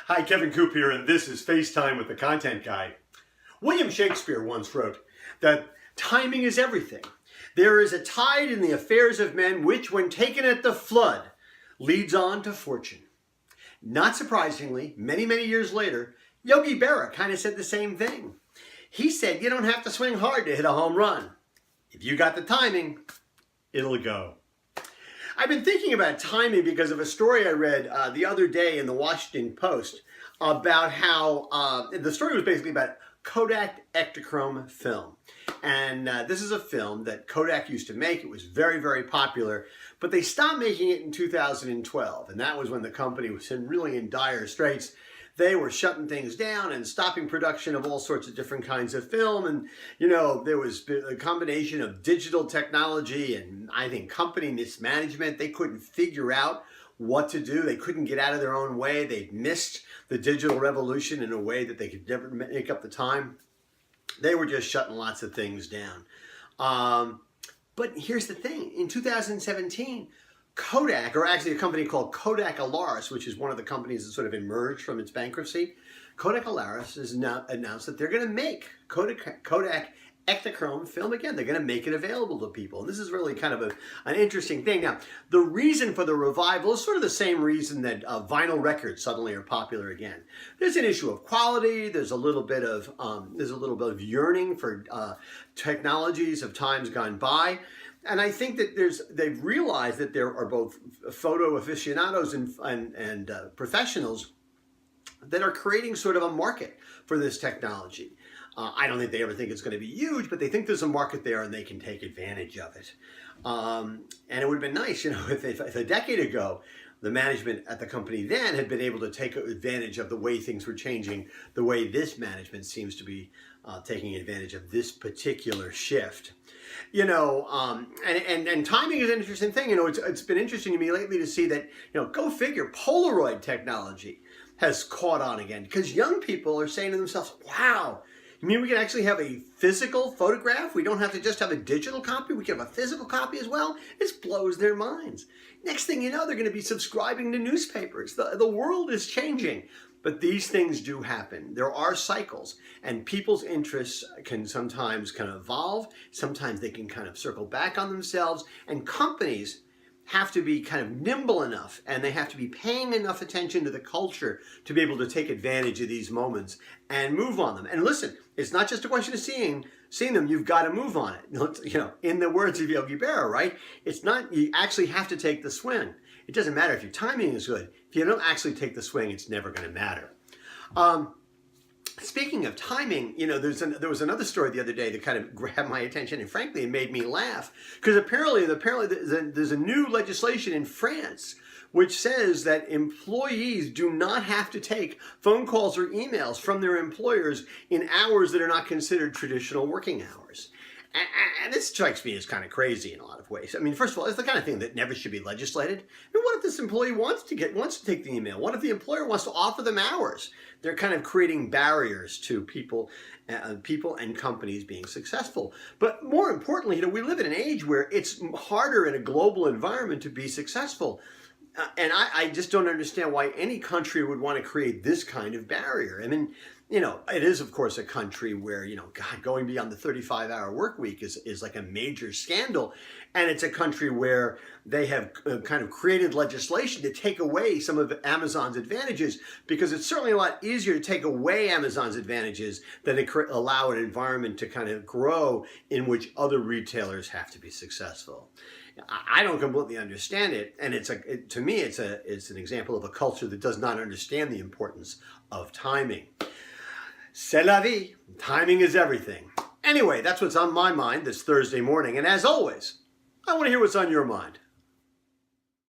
Hi, Kevin Coop here, and this is FaceTime with the Content Guy. William Shakespeare once wrote that timing is everything. There is a tide in the affairs of men which, when taken at the flood, leads on to fortune. Not surprisingly, many, many years later, Yogi Berra kind of said the same thing. He said you don't have to swing hard to hit a home run. If you got the timing, it'll go. I've been thinking about timing because of a story I read the other day in the Washington Post about how, the story was basically about Kodak Ektachrome film. And this is a film that Kodak used to make. It was very, very popular, but they stopped making it in 2012. And that was when the company was really in dire straits. They were shutting things down and stopping production of all sorts of different kinds of film. And, you know, there was a combination of digital technology and I think company mismanagement. They couldn't figure out what to do. They couldn't get out of their own way. They missed the digital revolution in a way that they could never make up the time. They were just shutting lots of things down. But here's the thing. In 2017, Kodak, or actually a company called Kodak Alaris, which is one of the companies that sort of emerged from its bankruptcy, Kodak Alaris has now announced that they're going to make Kodak Ektachrome film again. They're going to make it available to people. And this is really kind of an interesting thing. Now, the reason for the revival is sort of the same reason that vinyl records suddenly are popular again. There's an issue of quality. There's a little bit of yearning for technologies of times gone by. And I think that they've realized that there are both photo aficionados and professionals that are creating sort of a market for this technology. I don't think they ever think it's going to be huge, but they think there's a market there and they can take advantage of it. And it would have been nice, you know, if a decade ago, the management at the company then had been able to take advantage of the way things were changing, the way this management seems to be taking advantage of this particular shift. You know, and timing is an interesting thing. You know, it's been interesting to me lately to see that, you know, go figure, Polaroid technology has caught on again because young people are saying to themselves, wow, you mean we can actually have a physical photograph? We don't have to just have a digital copy. We can have a physical copy as well. It blows their minds. Next thing you know, they're going to be subscribing to newspapers. The world is changing. But these things do happen. There are cycles, and people's interests can sometimes kind of evolve. Sometimes they can kind of circle back on themselves, and companies have to be kind of nimble enough, and they have to be paying enough attention to the culture to be able to take advantage of these moments and move on them. And listen, it's not just a question of seeing them, you've got to move on it. You know, in the words of Yogi Berra, right? It's not, you actually have to take the swing. It doesn't matter if your timing is good. If you don't actually take the swing, it's never going to matter. Speaking of timing, you know, there was another story the other day that kind of grabbed my attention, and frankly, it made me laugh because apparently there's a new legislation in France which says that employees do not have to take phone calls or emails from their employers in hours that are not considered traditional working hours. And this strikes me as kind of crazy in a lot of ways. I mean, first of all, it's the kind of thing that never should be legislated. I mean, what if this employee wants to take the email? What if the employer wants to offer them hours? They're kind of creating barriers to people and companies being successful. But more importantly, you know, we live in an age where it's harder in a global environment to be successful. And I just don't understand why any country would want to create this kind of barrier. I mean, you know, it is, of course, a country where, you know, God, going beyond the 35-hour work week is like a major scandal. And it's a country where they have kind of created legislation to take away some of Amazon's advantages, because it's certainly a lot easier to take away Amazon's advantages than to allow an environment to kind of grow in which other retailers have to be successful. I don't completely understand it, and to me it's an example of a culture that does not understand the importance of timing. C'est la vie. Timing is everything. Anyway, that's what's on my mind this Thursday morning, and as always, I want to hear what's on your mind.